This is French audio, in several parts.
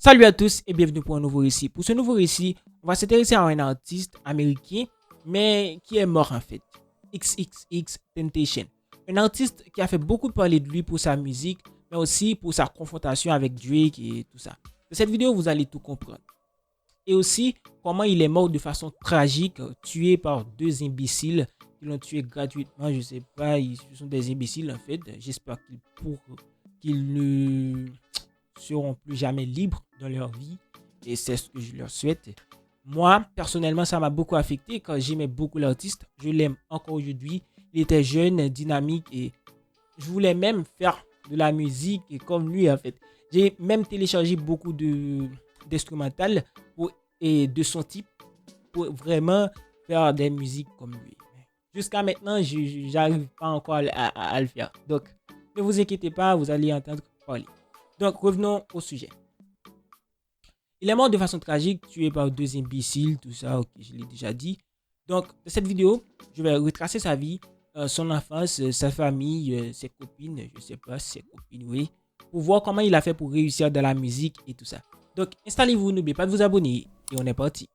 Salut à tous et bienvenue pour un nouveau récit. Pour ce nouveau récit, on va s'intéresser à un artiste américain, mais qui est mort en fait. XXX Temptation. Un artiste qui a fait beaucoup parler de lui pour sa musique, mais aussi pour sa confrontation avec Drake et tout ça. Dans cette vidéo, vous allez tout comprendre. Et aussi, comment il est mort de façon tragique, tué par deux imbéciles qui l'ont tué gratuitement. Je sais pas, ce sont des imbéciles en fait. J'espère qu'ils ne seront plus jamais libres dans leur vie et c'est ce que je leur souhaite. Moi, personnellement, ça m'a beaucoup affecté quand j'aimais beaucoup l'artiste. Je l'aime encore aujourd'hui. Il était jeune, dynamique et je voulais même faire de la musique et comme lui en fait. J'ai même téléchargé beaucoup d'instrumentales et de son type pour vraiment faire des musiques comme lui. Jusqu'à maintenant, je n'arrive pas encore à le faire. Donc, ne vous inquiétez pas, vous allez entendre parler. Donc, revenons au sujet. Il est mort de façon tragique, tué par deux imbéciles, tout ça, ok, je l'ai déjà dit. Donc, dans cette vidéo, je vais retracer sa vie, son enfance, sa famille, ses copines, je sais pas, ses copines, oui, pour voir comment il a fait pour réussir dans la musique et tout ça. Donc, installez-vous, n'oubliez pas de vous abonner et on est parti.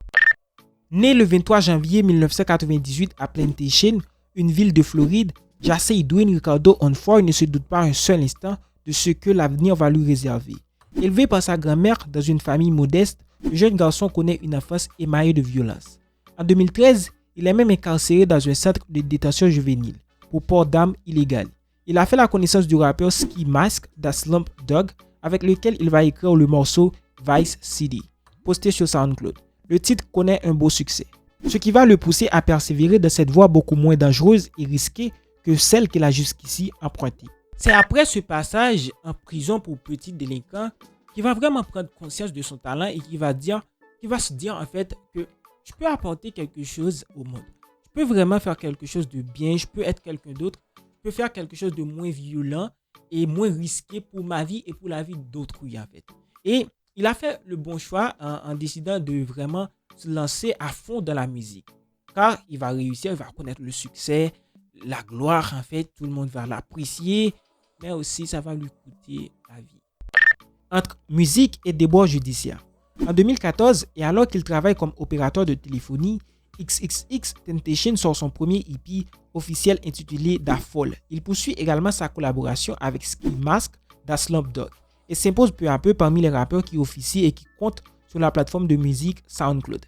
Né le 23 janvier 1998 à Plantation, une ville de Floride, Jassy Dwayne Ricardo Onfroy ne se doute pas un seul instant de ce que l'avenir va lui réserver. Élevé par sa grand-mère dans une famille modeste, le jeune garçon connaît une enfance émaillée de violence. En 2013, il est même incarcéré dans un centre de détention juvénile pour port d'armes illégales. Il a fait la connaissance du rappeur Ski Mask da Slump Dog avec lequel il va écrire le morceau Vice City, posté sur SoundCloud. Le titre connaît un beau succès, ce qui va le pousser à persévérer dans cette voie beaucoup moins dangereuse et risquée que celle qu'il a jusqu'ici empruntée. C'est après ce passage en prison pour petits délinquants qu'il va vraiment prendre conscience de son talent et qui va se dire en fait que je peux apporter quelque chose au monde. Je peux vraiment faire quelque chose de bien, je peux être quelqu'un d'autre, je peux faire quelque chose de moins violent et moins risqué pour ma vie et pour la vie d'autrui en fait. Et il a fait le bon choix en décidant de vraiment se lancer à fond dans la musique. Car il va réussir, il va connaître le succès, la gloire en fait, tout le monde va l'apprécier, mais aussi ça va lui coûter la vie. Entre musique et déboires judiciaires. En 2014, et alors qu'il travaille comme opérateur de téléphonie, XXX Temptation sort son premier EP officiel intitulé Da Fall. Il poursuit également sa collaboration avec Ski Mask da Slump Dog et s'impose peu à peu parmi les rappeurs qui officient et qui comptent sur la plateforme de musique SoundCloud.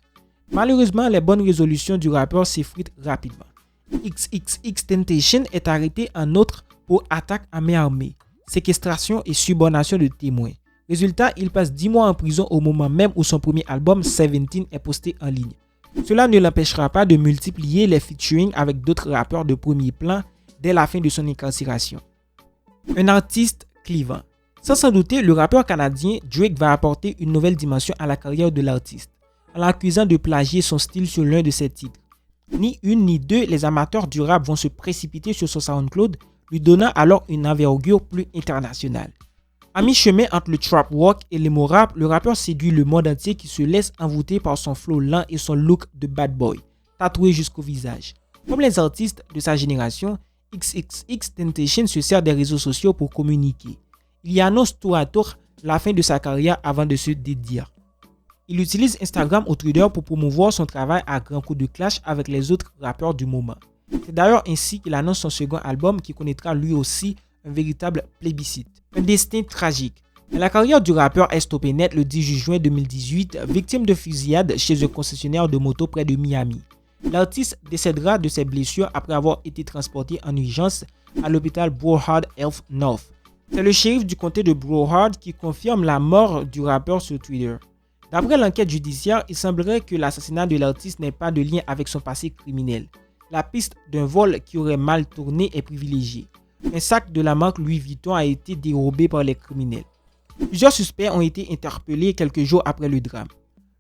Malheureusement, les bonnes résolutions du rappeur s'effritent rapidement. XXX Temptation est arrêté en outre pour attaque à main armée, séquestration et subornation de témoins. Résultat, il passe 10 mois en prison au moment même où son premier album 17 est posté en ligne. Cela ne l'empêchera pas de multiplier les featuring avec d'autres rappeurs de premier plan dès la fin de son incarcération. Un artiste clivant. Sans douter, le rappeur canadien Drake va apporter une nouvelle dimension à la carrière de l'artiste, en l'accusant de plagier son style sur l'un de ses titres. Ni une ni deux, les amateurs du rap vont se précipiter sur son SoundCloud, lui donnant alors une envergure plus internationale. À mi-chemin entre le trap walk et l'emo rap, le rappeur séduit le monde entier qui se laisse envoûter par son flow lent et son look de bad boy, tatoué jusqu'au visage. Comme les artistes de sa génération, XXX Temptation se sert des réseaux sociaux pour communiquer. Il y annonce tour à tour la fin de sa carrière avant de se dédire. Il utilise Instagram ou Twitter pour promouvoir son travail à grands coups de clash avec les autres rappeurs du moment. C'est d'ailleurs ainsi qu'il annonce son second album qui connaîtra lui aussi un véritable plébiscite. Un destin tragique. Mais la carrière du rappeur est stoppée net le 18 juin 2018, victime de fusillade chez un concessionnaire de moto près de Miami. L'artiste décédera de ses blessures après avoir été transporté en urgence à l'hôpital Broward Health North. C'est le shérif du comté de Broward qui confirme la mort du rappeur sur Twitter. D'après l'enquête judiciaire, il semblerait que l'assassinat de l'artiste n'ait pas de lien avec son passé criminel. La piste d'un vol qui aurait mal tourné est privilégiée. Un sac de la marque Louis Vuitton a été dérobé par les criminels. Plusieurs suspects ont été interpellés quelques jours après le drame.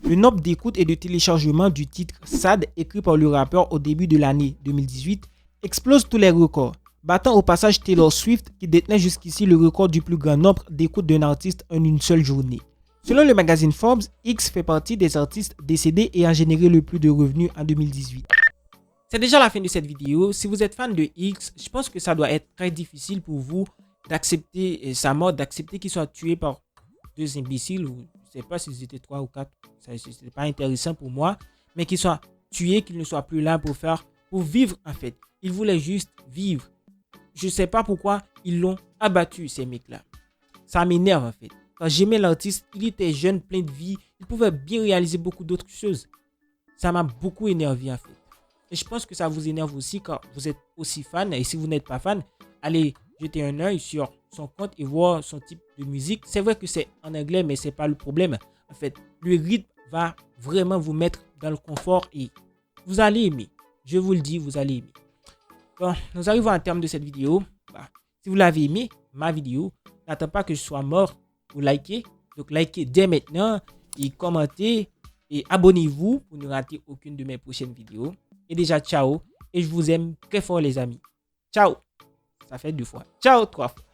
Le nombre d'écoutes et de téléchargements du titre Sad, écrit par le rappeur au début de l'année 2018, explose tous les records, battant au passage Taylor Swift qui détenait jusqu'ici le record du plus grand nombre d'écoutes d'un artiste en une seule journée. Selon le magazine Forbes, X fait partie des artistes décédés ayant généré le plus de revenus en 2018. C'est déjà la fin de cette vidéo. Si vous êtes fan de X, je pense que ça doit être très difficile pour vous d'accepter sa mort, d'accepter qu'il soit tué par deux imbéciles ou sais pas s'ils étaient 3 ou 4. C'était pas intéressant pour moi. Mais qu'ils soient tués, qu'ils ne soient plus là pour vivre en fait. Ils voulaient juste vivre. Je sais pas pourquoi ils l'ont abattu, ces mecs-là. Ça m'énerve en fait. Quand j'aimais l'artiste, il était jeune, plein de vie. Il pouvait bien réaliser beaucoup d'autres choses. Ça m'a beaucoup énervé en fait. Et je pense que ça vous énerve aussi quand vous êtes aussi fan. Et si vous n'êtes pas fan, allez jeter un œil sur son compte et voir son type de musique. C'est vrai que c'est en anglais, mais c'est pas le problème. En fait, le rythme va vraiment vous mettre dans le confort et vous allez aimer. Je vous le dis, vous allez aimer. Bon, nous arrivons à terme de cette vidéo. Si vous l'avez aimé, ma vidéo, n'attendez pas que je sois mort pour liker. Donc, likez dès maintenant et commentez et abonnez-vous pour ne rater aucune de mes prochaines vidéos. Et déjà, ciao. Et je vous aime très fort, les amis. Ciao. Ça fait 2 fois. Ciao, 3 fois.